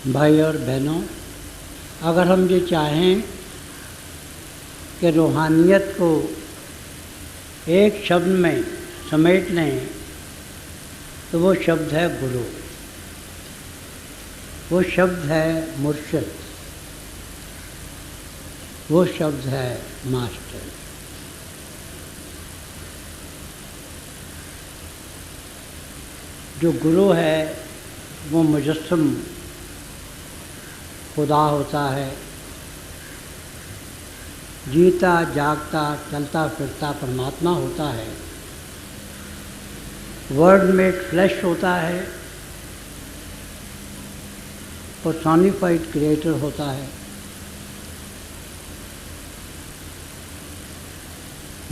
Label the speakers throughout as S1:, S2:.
S1: भाई और बहनों, अगर हम ये चाहें कि रूहानियत को एक शब्द में समेट लें तो वो शब्द है गुरु, वो शब्द है मुर्शिद, वो शब्द है मास्टर। जो गुरु है वो मुजस्सम खुदा होता है, जीता जागता चलता फिरता परमात्मा होता है, वर्ड मेड फ्लैश होता है, पर्सोनिफाइड क्रिएटर होता है।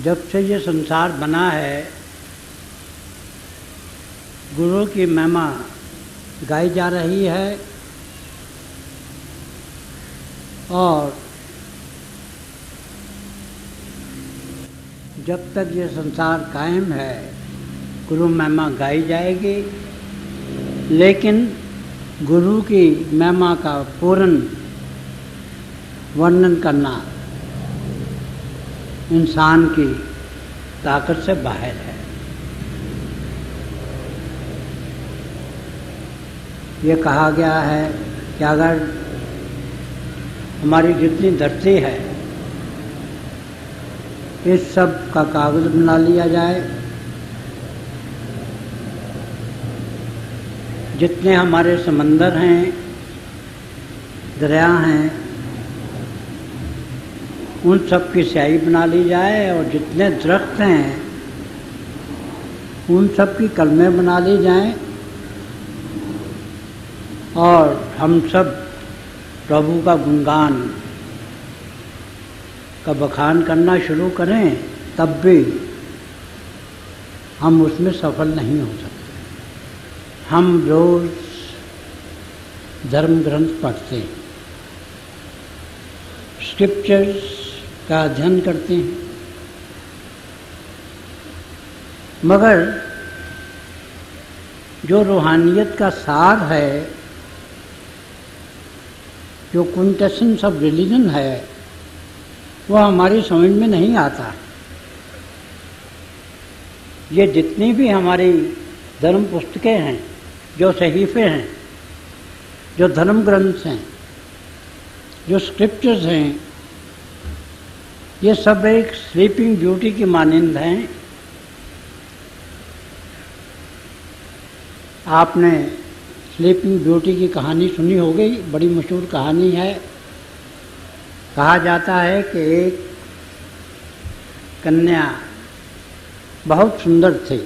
S1: जब से ये संसार बना है गुरु की महिमा गाई जा रही है और जब तक ये संसार कायम है गुरु महिमा गाई जाएगी, लेकिन गुरु की महिमा का पूर्ण वर्णन करना इंसान की ताकत से बाहर है। ये कहा गया है कि अगर हमारी जितनी धरती है इस सब का कागज बना लिया जाए, जितने हमारे समंदर हैं, दरिया हैं, उन सब की स्याही बना ली जाए और जितने दरख्त हैं उन सब की कलमें बना ली जाएं और हम सब प्रभु का गुणगान का बखान करना शुरू करें, तब भी हम उसमें सफल नहीं हो सकते। हम रोज धर्म ग्रंथ पढ़ते हैं, स्क्रिप्चर्स का अध्ययन करते हैं, मगर जो रूहानियत का सार है, जो क्विंटेसेंस ऑफ रिलीजन है, वो हमारी समझ में नहीं आता। ये जितनी भी हमारी धर्म पुस्तकें हैं, जो सहीफे हैं, जो धर्म ग्रंथ हैं, जो स्क्रिप्चर्स हैं, ये सब एक स्लीपिंग ब्यूटी की मानंद हैं। आपने स्लीपिंग ब्यूटी की कहानी सुनी होगी, बड़ी मशहूर कहानी है। कहा जाता है कि एक कन्या बहुत सुंदर थी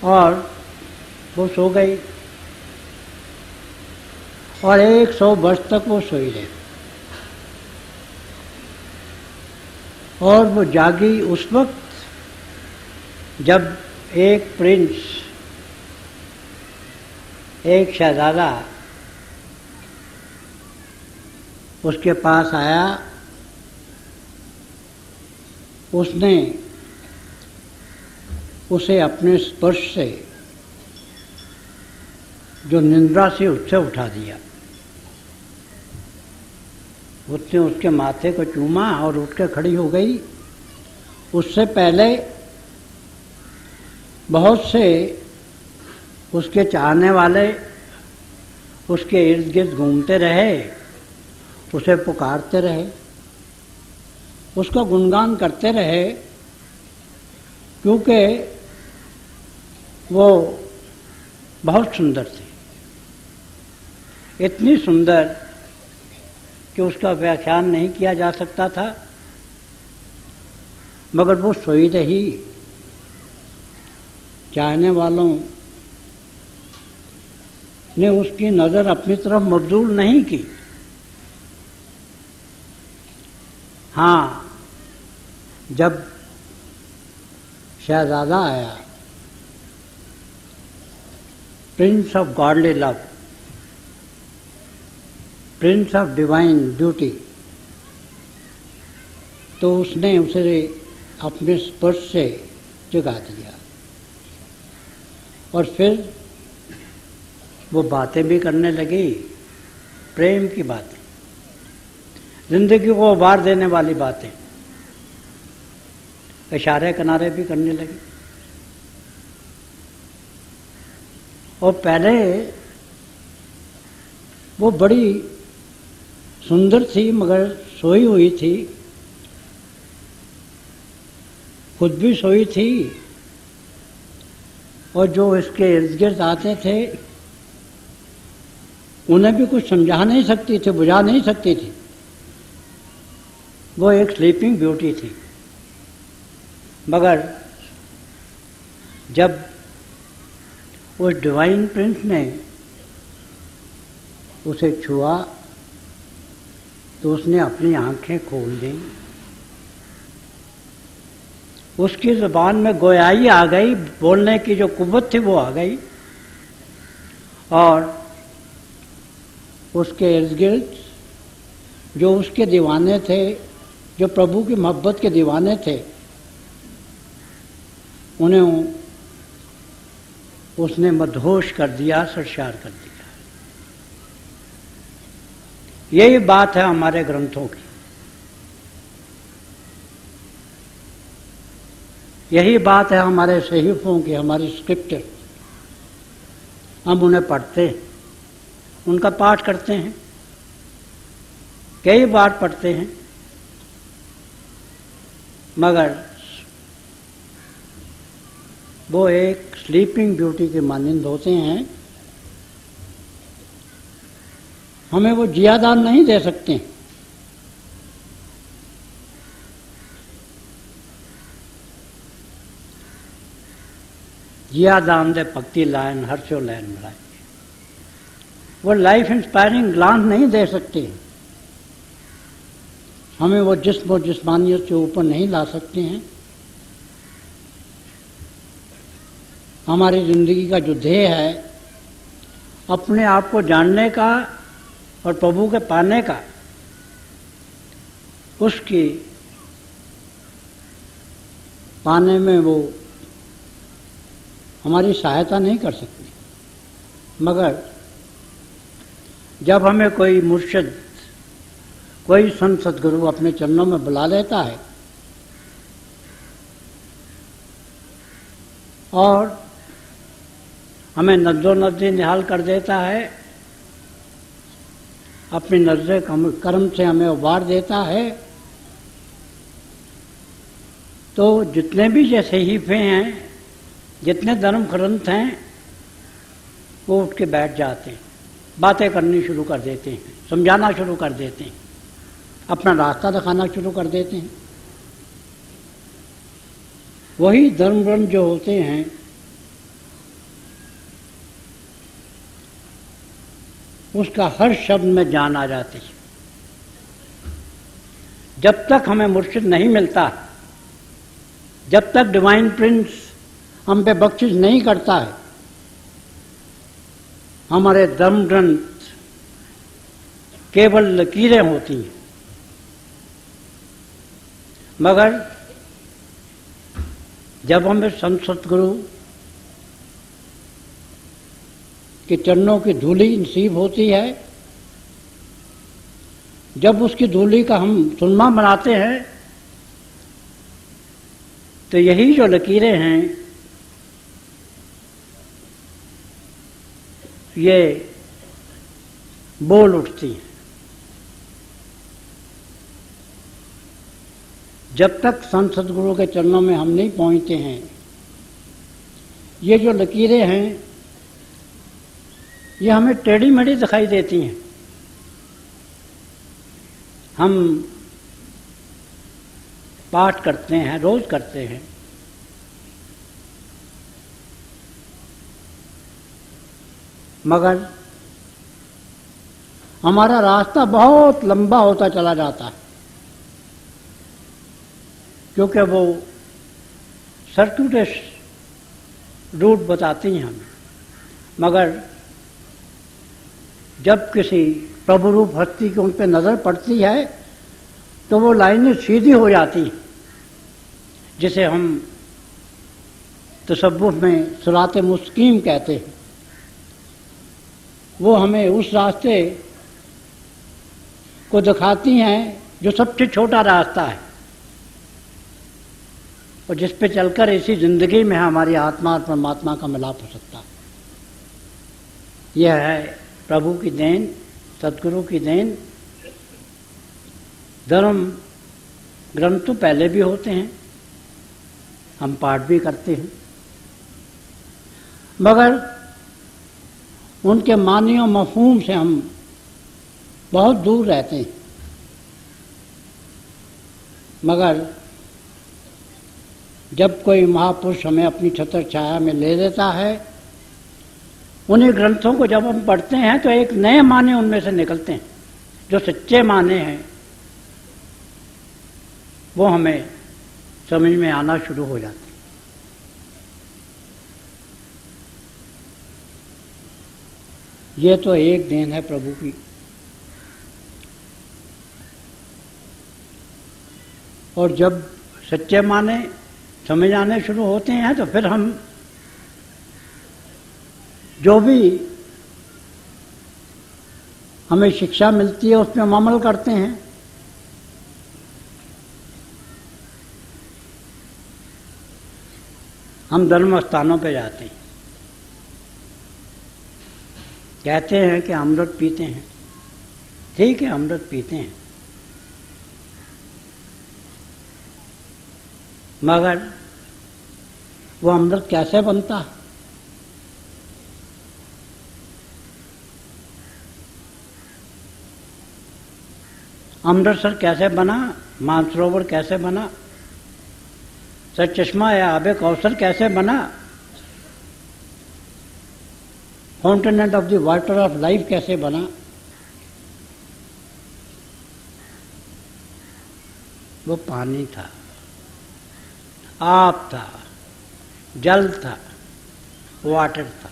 S1: और वो सो गई और 100 वर्ष तक वो सोई रही और वो जागी उस वक्त जब एक प्रिंस, एक शहजादा उसके पास आया। उसने उसे अपने स्पर्श से जो निंद्रा से उससे उठा दिया। उसने उसके माथे को चूमा और उठ के खड़ी हो गई। उससे पहले बहुत से उसके चाहने वाले उसके इर्द गिर्द घूमते रहे, उसे पुकारते रहे, उसका गुणगान करते रहे, क्योंकि वो बहुत सुंदर थी, इतनी सुंदर कि उसका व्याख्यान नहीं किया जा सकता था। मगर वो सोई रही। चाहने वालों ने उसकी नज़र अपनी तरफ मबजूल नहीं की। हाँ, जब शहजादा आया, Prince of godly love, Prince of divine beauty, तो उसने उसे अपने स्पर्श से जगा दिया और फिर वो बातें भी करने लगी, प्रेम की बातें, जिंदगी को उबार देने वाली बातें, इशारे किनारे भी करने लगी। और पहले वो बड़ी सुंदर थी, मगर सोई हुई थी, खुद भी सोई थी, और जो इसके इर्द गिर्द आते थे उन्हें भी कुछ समझा नहीं सकती थी, बुझा नहीं सकती थी। वो एक स्लीपिंग ब्यूटी थी। मगर जब उस डिवाइन प्रिंस ने उसे छुआ तो उसने अपनी आंखें खोल दी। उसकी ज़ुबान में गोयाई आ गई, बोलने की जो कुव्वत थी वो आ गई, और उसके इर्द गिर्द जो उसके दीवाने थे, जो प्रभु की मोहब्बत के दीवाने थे, उन्हें उसने मदहोश कर दिया, सरशार कर दिया। यही बात है हमारे ग्रंथों की, यही बात है हमारे सहीफों की, हमारी स्क्रिप्चर। हम उन्हें पढ़ते हैं, उनका पाठ करते हैं, कई बार पढ़ते हैं, मगर वो एक स्लीपिंग ब्यूटी के मानिंद होते हैं। हमें वो जियादान नहीं दे सकते। जियादान दे पक्ति लाइन हर्षो लैन मिलाए, वो लाइफ इंस्पायरिंग ग्लांस नहीं दे सकते। हमें वो जिस्म और जिस्मानियत से ऊपर नहीं ला सकते हैं। हमारी जिंदगी का जो ध्येय है, अपने आप को जानने का और प्रभु के पाने का, उसकी पाने में वो हमारी सहायता नहीं कर सकती। मगर जब हमें कोई मुर्शिद, कोई संत सद्गुरु अपने चरणों में बुला लेता है और हमें नजो नजदी निहाल कर देता है, अपनी नजरे कर्म से हमें उबार देता है, तो जितने भी ये सहीफे हैं, जितने धर्म ग्रंथ हैं, वो उठ के बैठ जाते हैं, बातें करनी शुरू कर देते हैं, समझाना शुरू कर देते हैं, अपना रास्ता दिखाना शुरू कर देते हैं। वही धर्म ग्रंथ जो होते हैं, उसका हर शब्द में जान आ जाती है। जब तक हमें मुर्शिद नहीं मिलता, जब तक डिवाइन प्रिंस हम पे बख्शिश नहीं करता है, हमारे धर्म ग्रंथ केवल लकीरें होती हैं। मगर जब हमें संत सतगुरु के चरणों की धूली नसीब होती है, जब उसकी धूली का हम सुरमा बनाते हैं, तो यही जो लकीरें हैं, ये बोल उठती हैं। जब तक संत सद्गुरु के चरणों में हम नहीं पहुंचते हैं, ये जो लकीरें हैं, ये हमें टेढ़ी मेढ़ी दिखाई देती हैं। हम पाठ करते हैं, रोज करते हैं, मगर हमारा रास्ता बहुत लंबा होता चला जाता है, क्योंकि वो सर्कुलर रूट बताती हैं हमें। मगर जब किसी प्रभु रूप हस्ती की उन पर नज़र पड़ती है, तो वो लाइनें सीधी हो जाती हैं, जिसे हम तसव्वुफ में सिरात मुस्तकीम कहते हैं। वो हमें उस रास्ते को दिखाती हैं जो सबसे छोटा रास्ता है और जिस पे चलकर इसी जिंदगी में हमारी आत्मा और परमात्मा का मिलाप हो सकता है। यह है प्रभु की देन, सदगुरु की देन। धर्म ग्रंथ तो पहले भी होते हैं, हम पाठ भी करते हैं, मगर उनके मानी और मफहूम से हम बहुत दूर रहते हैं। मगर जब कोई महापुरुष हमें अपनी छत्र छाया में ले लेता है, उन्हीं ग्रंथों को जब हम पढ़ते हैं तो एक नए माने उनमें से निकलते हैं, जो सच्चे माने हैं वो हमें समझ में आना शुरू हो जाते हैं। ये तो एक देन है प्रभु की। और जब सच्चे माने समझ आने शुरू होते हैं तो फिर हम जो भी हमें शिक्षा मिलती है उसमें हम अमल करते हैं। हम धर्म स्थानों पे जाते हैं, कहते हैं कि अमृत पीते हैं। ठीक है, अमृत पीते हैं, मगर वो अमृत कैसे बनता है? अमृतसर कैसे बना? मानसरोवर कैसे बना? सर चश्मा या आबे कौसर कैसे बना? Fountain of the water of life कैसे बना? वो पानी था, आप था, जल था, वाटर था।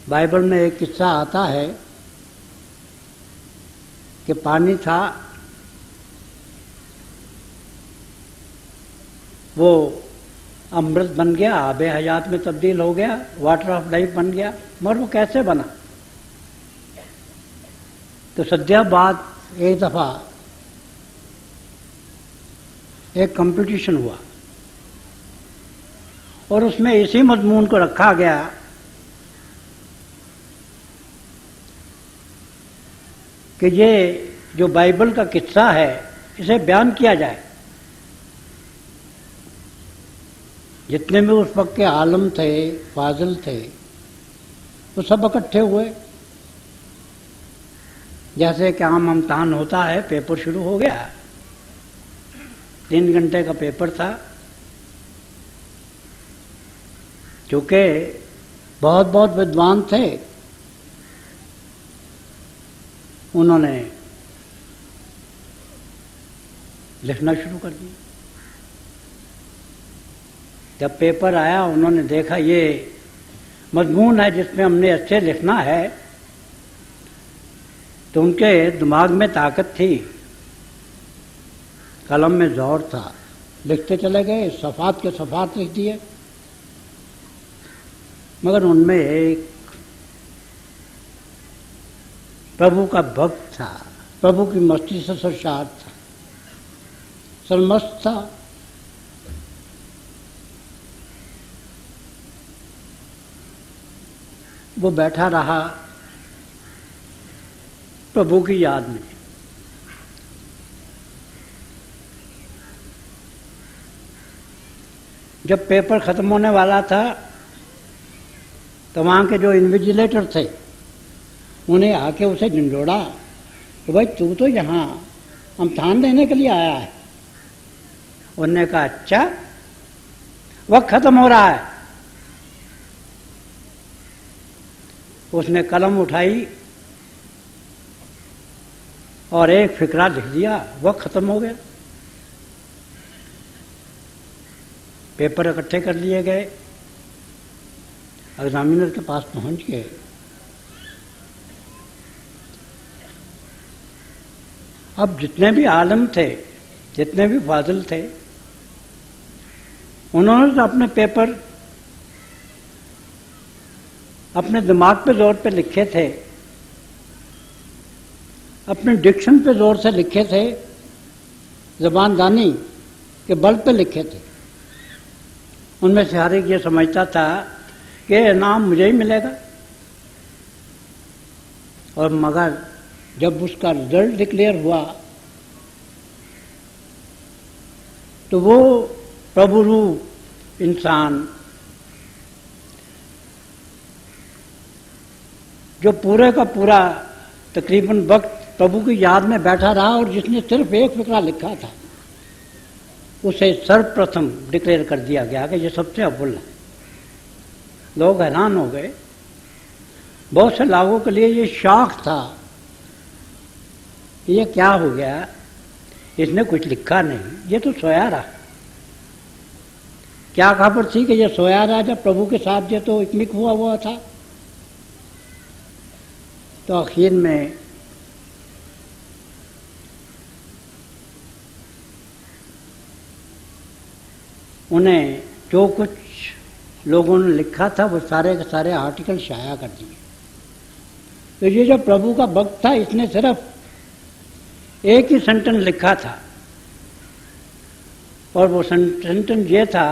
S1: बाइबल में एक किस्सा आता है कि पानी था, वो अमृत बन गया, आबे हयात में तब्दील हो गया, वाटर ऑफ लाइफ बन गया। मगर वो कैसे बना? तो सद्या बाद एक दफा एक कंपटीशन हुआ और उसमें इसी मजमून को रखा गया कि ये जो बाइबल का किस्सा है इसे बयान किया जाए। जितने भी उस वक्त के आलम थे, फाजिल थे, वो सब इकट्ठे हुए। जैसे कि आम इम्तहान होता है, पेपर शुरू हो गया, 3 घंटे का पेपर था। क्योंकि बहुत बहुत विद्वान थे, उन्होंने लिखना शुरू कर दिया। जब पेपर आया, उन्होंने देखा ये मजमून है जिसमें हमने अच्छे लिखना है, तो उनके दिमाग में ताकत थी, कलम में जोर था, लिखते चले गए, सफ़ात के सफ़ात लिख दिए। मगर उनमें एक प्रभु का भक्त था, प्रभु की मस्ती से सरशार था, सरमस्त था। वो बैठा रहा प्रभु की याद में। जब पेपर खत्म होने वाला था तो वहाँ के जो इन्विजिलेटर थे उन्हें आके उसे झंझोड़ा कि भाई तू तो यहाँ इम्तहान देने के लिए आया है। उन्होंने कहा अच्छा, वक्त खत्म हो रहा है। उसने कलम उठाई और एक फिकरा लिख दिया, वक्त खत्म हो गया। पेपर इकट्ठे कर लिए गए, एग्जामिनर के पास पहुंच गए। अब जितने भी आलम थे, जितने भी फाजिल थे, उन्होंने तो अपने पेपर अपने दिमाग पे जोर पे लिखे थे, अपने डिक्शन पे जोर से लिखे थे, ज़बानदानी के बल पे लिखे थे। उनमें से हर एक ये समझता था कि इनाम मुझे ही मिलेगा, और मगर जब उसका रिजल्ट डिक्लेयर हुआ तो वो प्रभु रूप इंसान जो पूरे का पूरा तकरीबन वक्त प्रभु की याद में बैठा रहा और जिसने सिर्फ एक फिक्रा लिखा था, उसे सर्वप्रथम डिक्लेयर कर दिया गया कि ये सबसे अव्वल है। लोग हैरान हो गए। बहुत से लोगों के लिए ये शौक था कि ये क्या हो गया, इसने कुछ लिखा नहीं, ये तो सोया रहा। क्या खबर थी कि ये सोया रहा जब प्रभु के साथ ये तो इकमिक हुआ था। तो आखिर में उन्हें जो कुछ लोगों ने लिखा था वो सारे के सारे आर्टिकल शाया कर दिए। तो ये जो प्रभु का भक्त था, इसने सिर्फ एक ही सेंटेंस लिखा था, और वो सेंटेंस ये था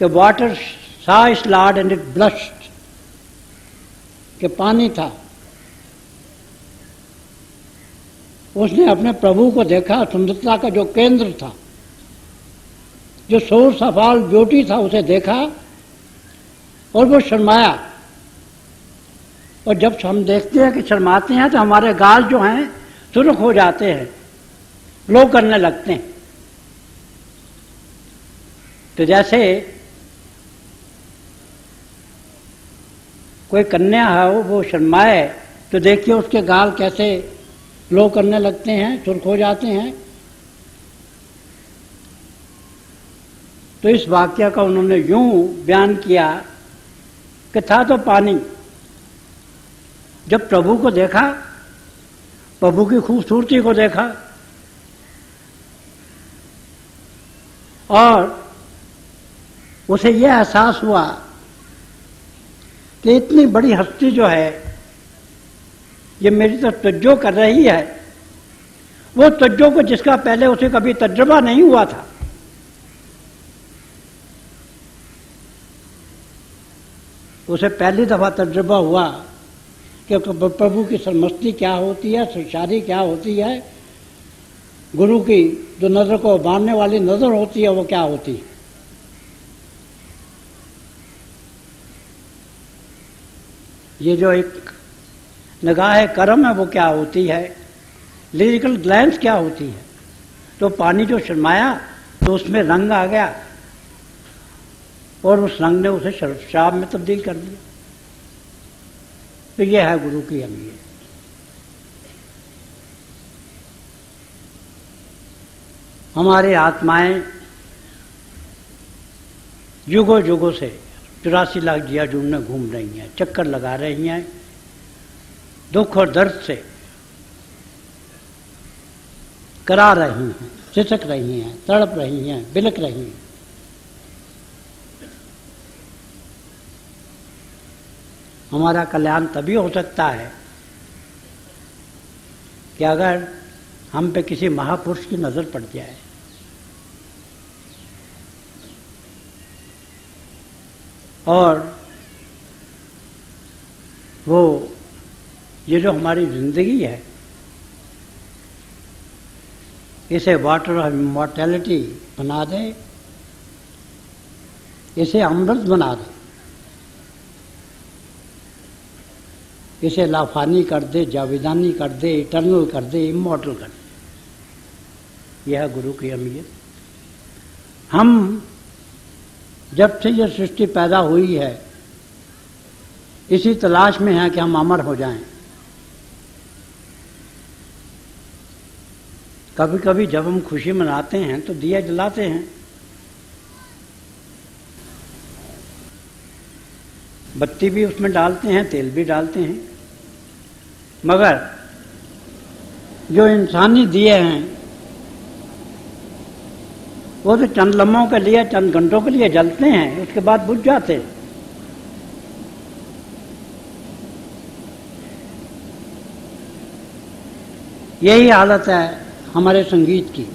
S1: कि water saw his Lord and it blushed, कि पानी था, उसने अपने प्रभु को देखा, सुंदरता का जो केंद्र था, जो सोर्स ऑफ ऑल ब्यूटी था, उसे देखा और वो शर्माया। और जब हम देखते हैं कि शर्माते हैं तो हमारे गाल जो हैं सुर्ख हो जाते हैं, ग्लो करने लगते हैं। तो जैसे कोई कन्या है वो शर्माए तो देखिए उसके गाल कैसे ग्लो करने लगते हैं, सुर्ख हो जाते हैं। तो इस वाक्य का उन्होंने यूं बयान किया कि था तो पानी, जब प्रभु को देखा, प्रभु की खूबसूरती को देखा और उसे यह एहसास हुआ कि इतनी बड़ी हस्ती जो है ये मेरी तरफ तवज्जो कर रही है, वो तवज्जो को जिसका पहले उसे कभी तजुर्बा नहीं हुआ था। उसे पहली दफा तजुर्बा हुआ कि प्रभु की सरमस्ती क्या होती है, सरशारी क्या होती है, गुरु की जो नजर को मारने वाली नजर होती है वो क्या होती है। ये जो एक निगाह करम है वो क्या होती है, लिरिकल ग्लैंस क्या होती है। तो पानी जो शर्माया तो उसमें रंग आ गया और उस रंग ने उसे शराब में तब्दील कर दिया। तो यह है गुरु की अहमियत। हमारी आत्माएं युगों युगों से 84 लाख जिया जून में घूम रही हैं, चक्कर लगा रही हैं, दुख और दर्द से करा रही हैं, सिसक रही हैं, तड़प रही हैं, बिलक रही हैं। हमारा कल्याण तभी हो सकता है कि अगर हम पे किसी महापुरुष की नजर पड़ जाए। और वो ये जो हमारी जिंदगी है इसे वाटर ऑफ इमॉर्टैलिटी बना दे, इसे अमृत बना दे, इसे लाफानी कर दे, जावेदानी कर दे, इटर्नल कर दे, इमॉर्टल कर दे। यह गुरु की अहमियत। हम जब से यह सृष्टि पैदा हुई है इसी तलाश में है कि हम अमर हो जाएं। कभी कभी जब हम खुशी मनाते हैं तो दिया जलाते हैं, बत्ती भी उसमें डालते हैं, तेल भी डालते हैं, मगर जो इंसानी दिए हैं वो तो चंद लम्हों के लिए, चंद घंटों के लिए जलते हैं, उसके बाद बुझ जाते हैं। यही हालत है हमारे संगीत की।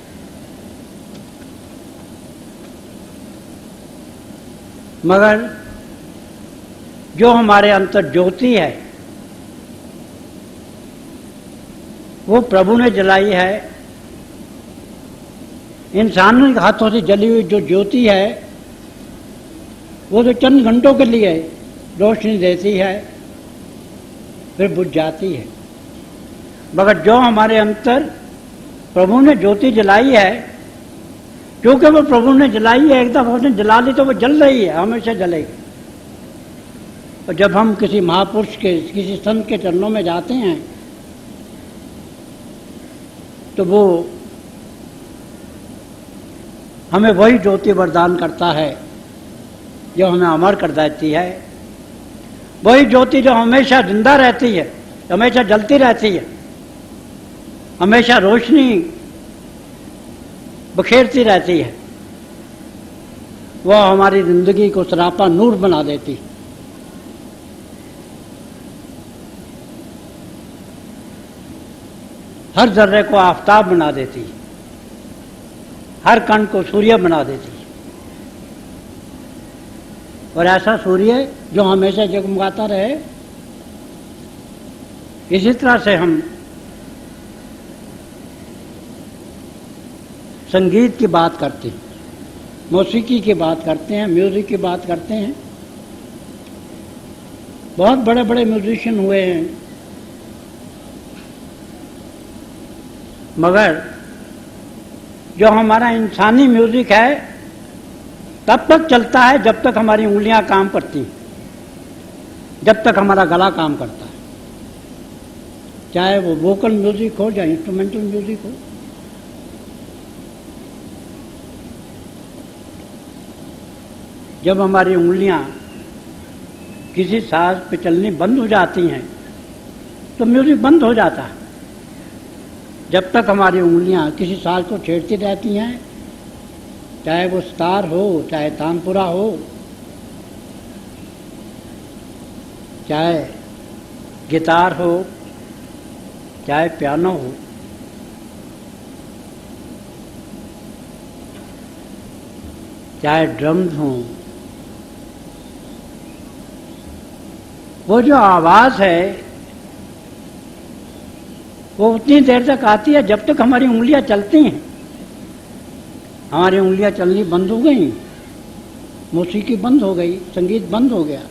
S1: मगर जो हमारे अंतर ज्योति है वो प्रभु ने जलाई है। इंसानी हाथों से जली हुई जो ज्योति है वो तो चंद घंटों के लिए रोशनी देती है, फिर बुझ जाती है। मगर जो हमारे अंतर प्रभु ने ज्योति जलाई है, क्योंकि वो प्रभु ने जलाई है, एक दफा उसने जला ली तो वो जल रही है, हमेशा जलेगी। और जब हम किसी महापुरुष के, किसी संत के चरणों में जाते हैं तो वो हमें वही ज्योति वरदान करता है जो हमें अमर कर देती है। वही ज्योति जो हमेशा जिंदा रहती है, हमेशा जलती रहती है, हमेशा रोशनी बखेरती रहती है, वह हमारी जिंदगी को सरापा नूर बना देती है। हर जर्रे को आफताब बना देती है, हर कण को सूर्य बना देती है। और ऐसा सूर्य जो हमेशा जगमगाता रहे, इसी तरह से हम संगीत की बात करते हैं, मौसीकी की बात करते हैं, म्यूजिक की बात करते हैं। बहुत बड़े बड़े म्यूजिशियन हुए हैं, मगर जो हमारा इंसानी म्यूजिक है तब तक चलता है जब तक हमारी उंगलियां काम करती हैं, जब तक हमारा गला काम करता है, चाहे वो वोकल म्यूजिक हो या इंस्ट्रूमेंटल म्यूजिक हो। जब हमारी उंगलियां किसी साज पे चलनी बंद हो जाती हैं तो म्यूजिक बंद हो जाता है। जब तक हमारी उंगलियां किसी साज को छेड़ती रहती हैं, चाहे वो सितार हो, चाहे तानपुरा हो, चाहे गिटार हो, चाहे पियानो हो, चाहे ड्रम्स हों, वो जो आवाज़ है वो उतनी देर तक आती है जब तक हमारी उंगलियां चलती हैं। हमारी उंगलियां चलनी बंद हो गई, मौसीकी बंद हो गई, संगीत बंद हो गया।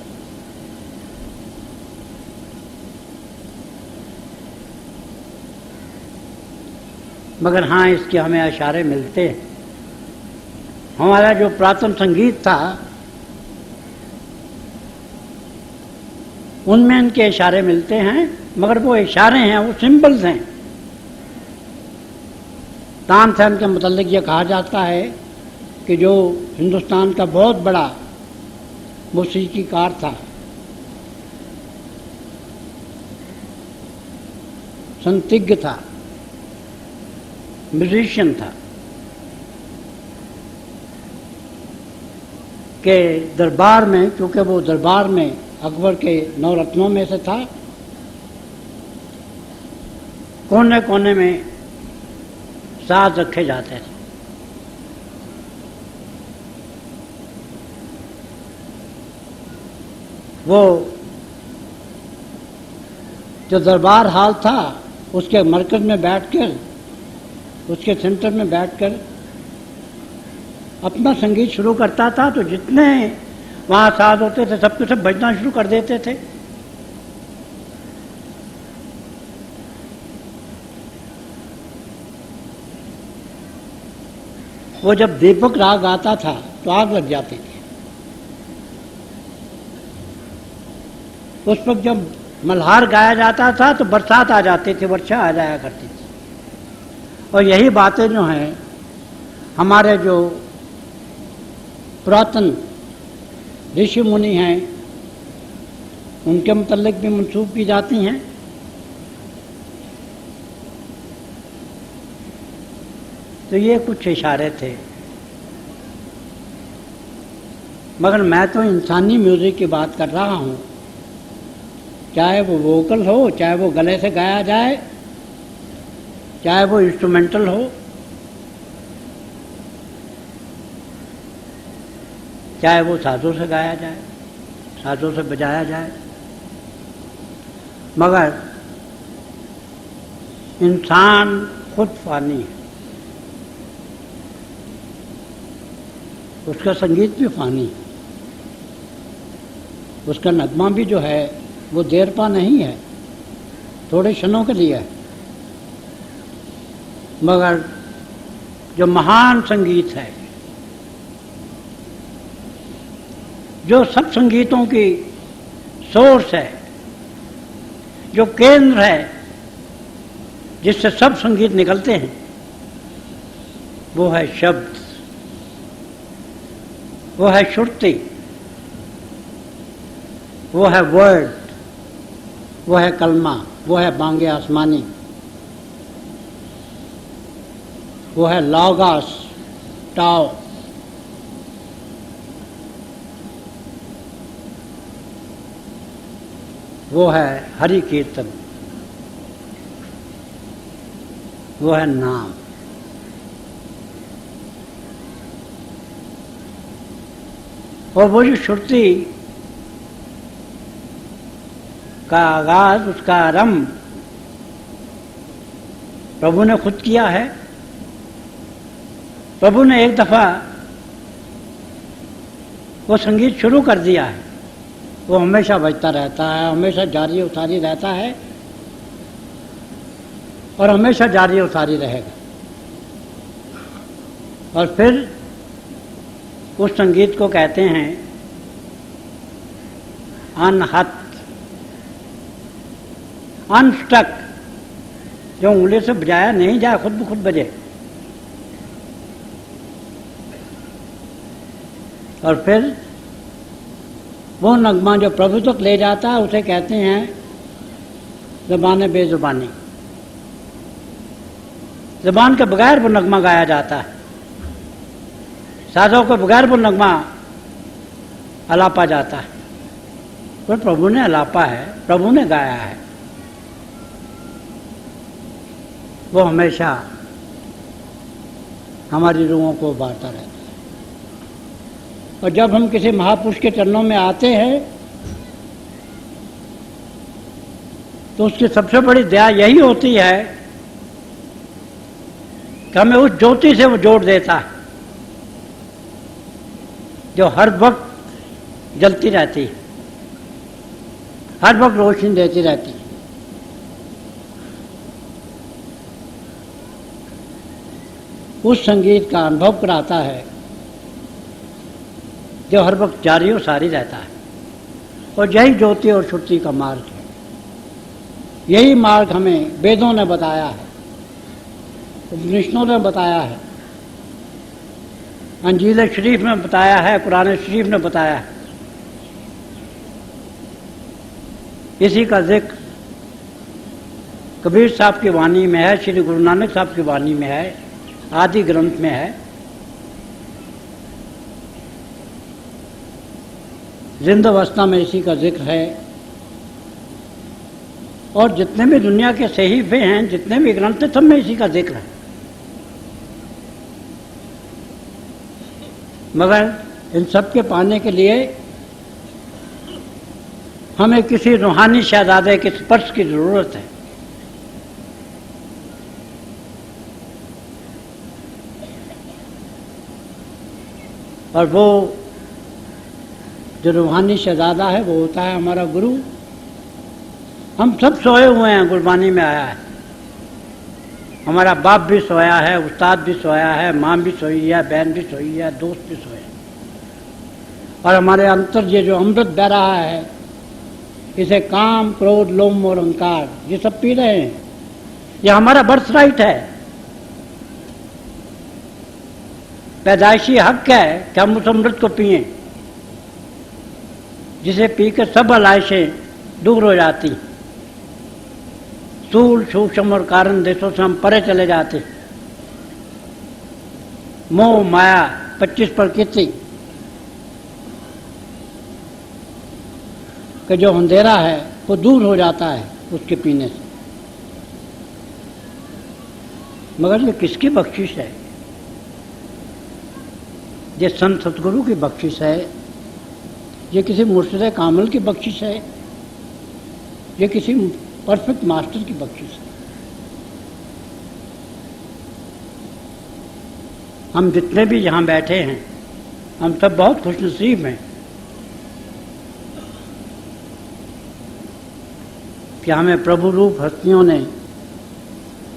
S1: मगर हाँ, इसके हमें इशारे मिलते हैं। हमारा जो प्राचीन संगीत था उनमें इनके इशारे मिलते हैं, मगर वो इशारे हैं, वो सिंबल्स हैं। तानसेन के मुतालिक ये कहा जाता है कि जो हिंदुस्तान का बहुत बड़ा मौसीकीकार था, संतिज्ञ था, म्यूजिशियन था, के दरबार में, क्योंकि वो दरबार में अकबर के 9 रत्नों में से था, कोने कोने में साज रखे जाते थे। वो जो दरबार हाल था उसके मरकज में बैठकर, उसके सेंटर में बैठकर अपना संगीत शुरू करता था, तो जितने वहाँ साज होते थे सबके सब बजना शुरू कर देते थे। वो जब दीपक राग आता था तो आग लग जाती थी। उस वक्त जब मल्हार गाया जाता था तो बरसात आ जाती थी, वर्षा आ जाया करती थी। और यही बातें जो हैं हमारे जो पुरातन ऋषि मुनि हैं उनके मुतल्लिक भी मंसूब की जाती हैं। तो ये कुछ इशारे थे, मगर मैं तो इंसानी म्यूजिक की बात कर रहा हूँ, चाहे वो वोकल हो, चाहे वो गले से गाया जाए, चाहे वो इंस्ट्रूमेंटल हो, चाहे वो साजों से गाया जाए, साजों से बजाया जाए, मगर इंसान खुद फानी है, उसका संगीत भी फानी है, उसका नगमा भी जो है वो देर पा नहीं है, थोड़े क्षणों के लिए है। मगर जो महान संगीत है, जो सब संगीतों की सोर्स है, जो केंद्र है जिससे सब संगीत निकलते हैं, वो है शब्द, वो है श्रुति, वो है वर्ड, वो है कलमा, वो है बांगे आसमानी, वो है लॉगस, टाओ। वो है हरि कीर्तन, वो है नाम। और वो जो श्रुति का आगाज, उसका आरंभ प्रभु ने खुद किया है। प्रभु ने एक दफा वो संगीत शुरू कर दिया है, वो हमेशा बजता रहता है, हमेशा जारी उतारी रहता है और हमेशा जारी उतारी रहेगा। और फिर उस संगीत को कहते हैं अनहत, अनस्टक, जो उंगली से बजाया नहीं जाए, खुद ब खुद बजे। और फिर वो नगमा जो प्रभु तक ले जाता है उसे कहते हैं ज़बान बेज़ुबानी। ज़बान के बगैर वो नगमा गाया जाता है, साजों के बगैर वो नगमा अलापा जाता है। तो प्रभु ने अलापा है, प्रभु ने गाया है, वो हमेशा हमारी रूहों को उभारता रहता है। और जब हम किसी महापुरुष के चरणों में आते हैं तो उसकी सबसे बड़ी दया यही होती है कि हमें उस ज्योति से वो जोड़ देता है जो हर वक्त जलती रहती है, हर वक्त रोशनी देती रहती है। उस संगीत का अनुभव कराता है जो हर वक्त जारी और सारी रहता है। और यही ज्योति और श्रुति का मार्ग है। यही मार्ग हमें वेदों ने बताया है, उपनिषदों ने बताया है, अंजील शरीफ में बताया है, कुरान शरीफ ने बताया है। इसी का जिक्र कबीर साहब की वाणी में है, श्री गुरु नानक साहब की वाणी में है, आदि ग्रंथ में है। जिंदा अवस्था में इसी का जिक्र है। और जितने भी दुनिया के सहीफे हैं, जितने भी ग्रंथ हैं, सब में इसी का जिक्र है। मगर इन सब के पाने के लिए हमें किसी रूहानी शहजादे के स्पर्श की जरूरत है। और वो जो रूहानी शहजादा है वो होता है हमारा गुरु। हम सब सोए हुए हैं, गुरबानी में आया है। हमारा बाप भी सोया है, उस्ताद भी सोया है, माँ भी सोई है, बहन भी सोई है, दोस्त भी सोए। और हमारे अंतर ये जो अमृत बह रहा है, इसे काम, क्रोध, लोभ और अहंकार ये सब पी रहे हैं। ये हमारा बर्थ राइट है, पैदाइशी हक है कि हम उस अमृत को पिएं, जिसे पी कर सब आलाइशें दूर हो जाती, स्थूल सूक्ष्म और कारण देशों से हम परे चले जाते। मोह माया 25 प्रकृति का जो अंधेरा है वो दूर हो जाता है उसके पीने से। मगर ये किसकी बख्शिश है? ये संत सतगुरु की बख्शिश है, ये किसी मुर्शिद कामिल की बख्शिश है, ये किसी परफेक्ट मास्टर की बख्शिश है। हम जितने भी यहाँ बैठे हैं, हम सब बहुत खुशनसीब हैं कि हमें प्रभु रूप हस्तियों ने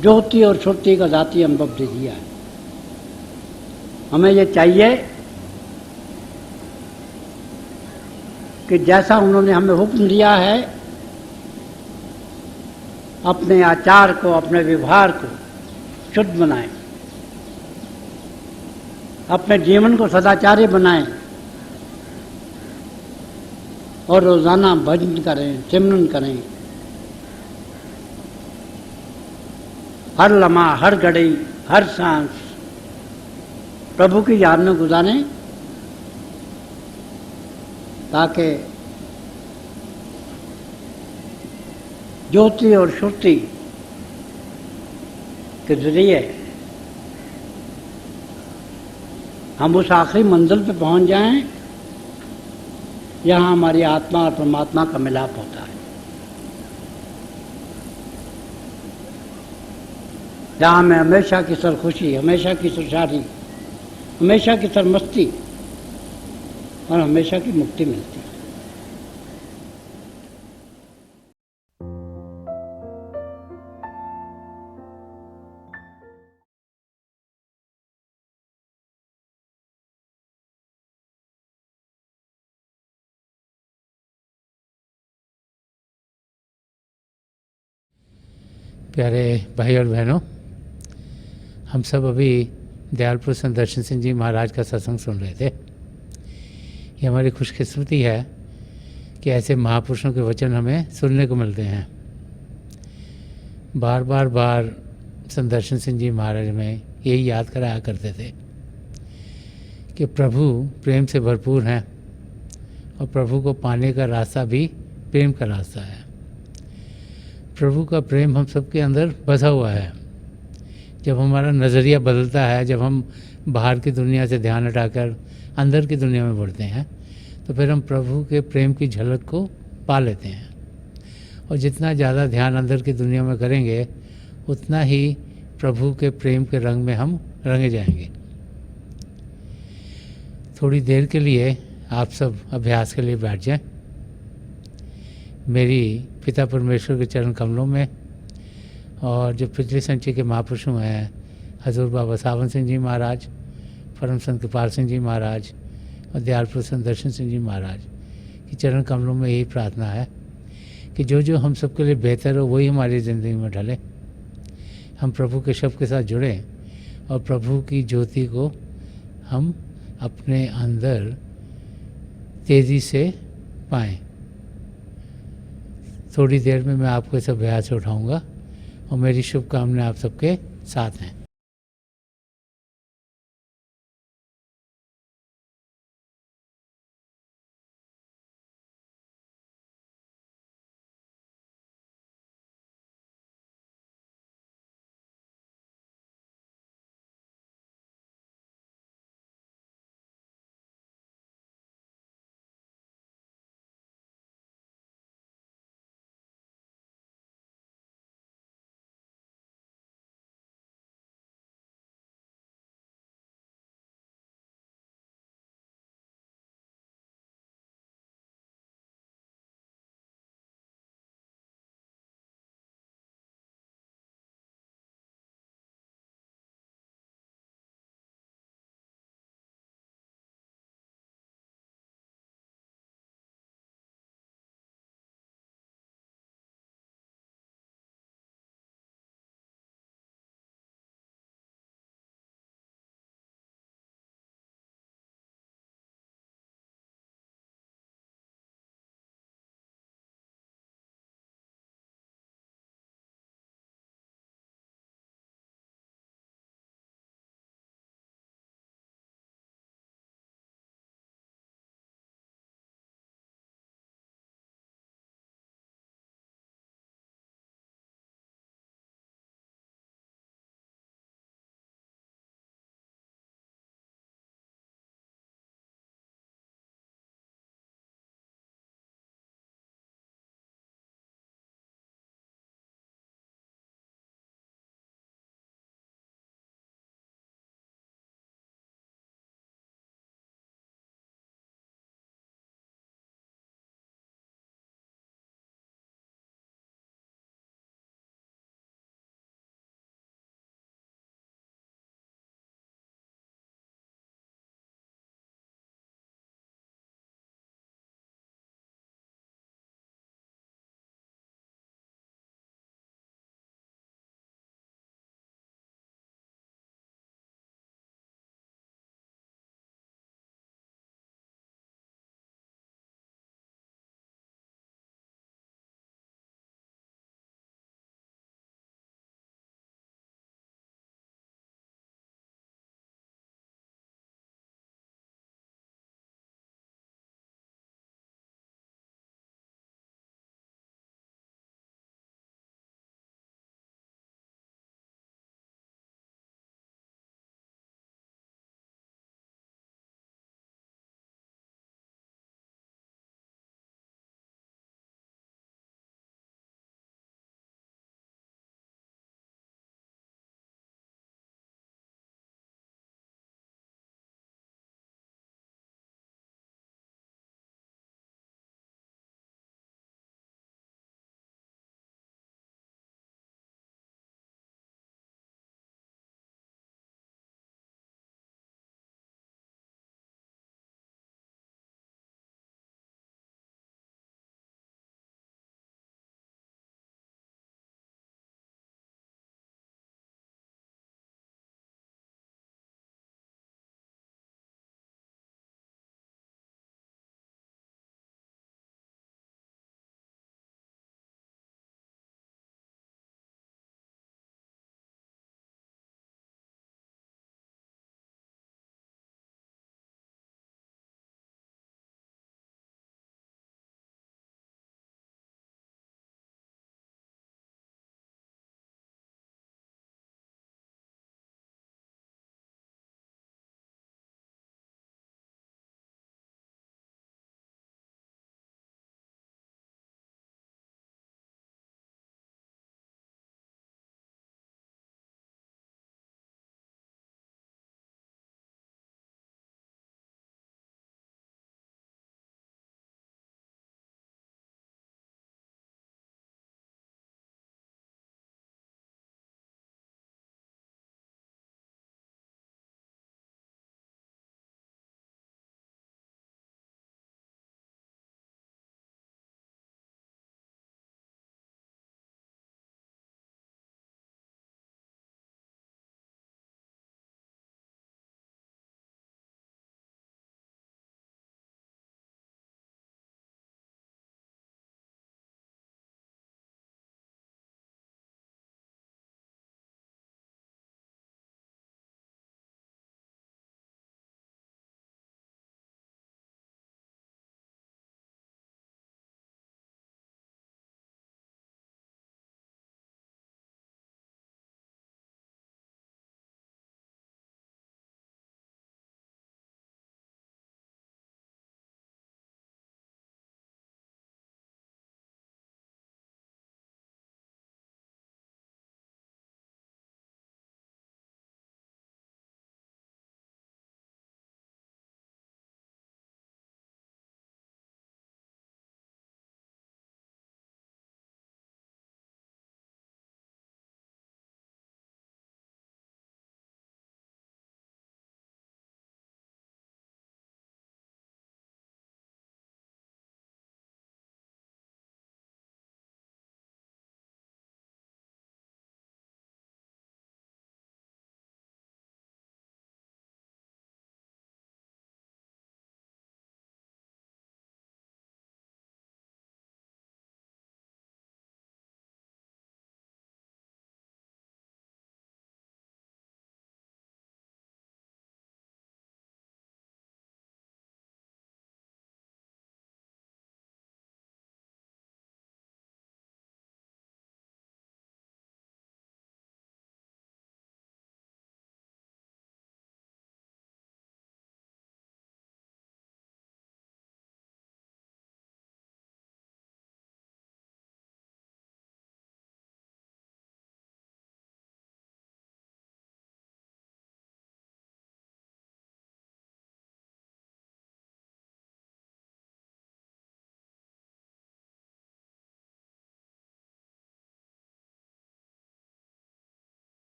S1: ज्योति और श्रुति का जाति अनुभव दे दिया है। हमें ये चाहिए कि जैसा उन्होंने हमें हुक्म दिया है, अपने आचार को, अपने व्यवहार को शुद्ध बनाएं, अपने जीवन को सदाचारी बनाएं और रोजाना भजन करें, सिमरन करें। हर लम्हा, हर घड़ी, हर सांस प्रभु की याद में गुजारें, ताकि ज्योति और श्रुति के जरिए हम उस आखिरी मंजिल पे पहुंच जाएं, जहां हमारी आत्मा और परमात्मा का मिलाप होता है, जहां हमें हमेशा की सरखुशी, हमेशा की सुशादी, हमेशा की सरमस्ती और हमेशा की मुक्ति मिलती है।
S2: प्यारे भाई और बहनों, हम सब अभी दयालपुर संत दर्शन सिंह जी महाराज का सत्संग सुन रहे थे। ये हमारी खुशकिस्मती है कि ऐसे महापुरुषों के वचन हमें सुनने को मिलते हैं। बार संत दर्शन सिंह जी महाराज में यही याद कराया करते थे कि प्रभु प्रेम से भरपूर हैं और प्रभु को पाने का रास्ता भी प्रेम का रास्ता है। प्रभु का प्रेम हम सबके अंदर बसा हुआ है। जब हमारा नज़रिया बदलता है, जब हम बाहर की दुनिया से ध्यान हटाकर अंदर की दुनिया में बढ़ते हैं, तो फिर हम प्रभु के प्रेम की झलक को पा लेते हैं। और जितना ज़्यादा ध्यान अंदर की दुनिया में करेंगे, उतना ही प्रभु के प्रेम के रंग में हम रंगे जाएंगे। थोड़ी देर के लिए आप सब अभ्यास के लिए बैठ जाएं। मेरी पिता परमेश्वर के चरण कमलों में और जो पिछले संचय के महापुरुषों हैं, हजूर बाबा सावन सिंह जी महाराज, परम संत कृपाल सिंह जी महाराज और दयालपुर संत दर्शन सिंह जी महाराज की चरण कमलों में यही प्रार्थना है कि जो जो हम सबके लिए बेहतर हो वही हमारी ज़िंदगी में ढले। हम प्रभु के शब्द के साथ जुड़ें और प्रभु की ज्योति को हम अपने अंदर तेज़ी से पाएँ। थोड़ी देर में मैं आपको इस अभ्यास से उठाऊँगा और मेरी शुभकामनाएं आप सबके साथ हैं।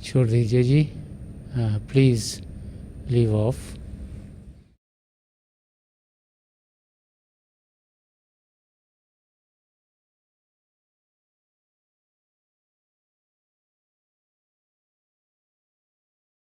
S2: छोड़ दीजिए जी, प्लीज़ लीव ऑफ।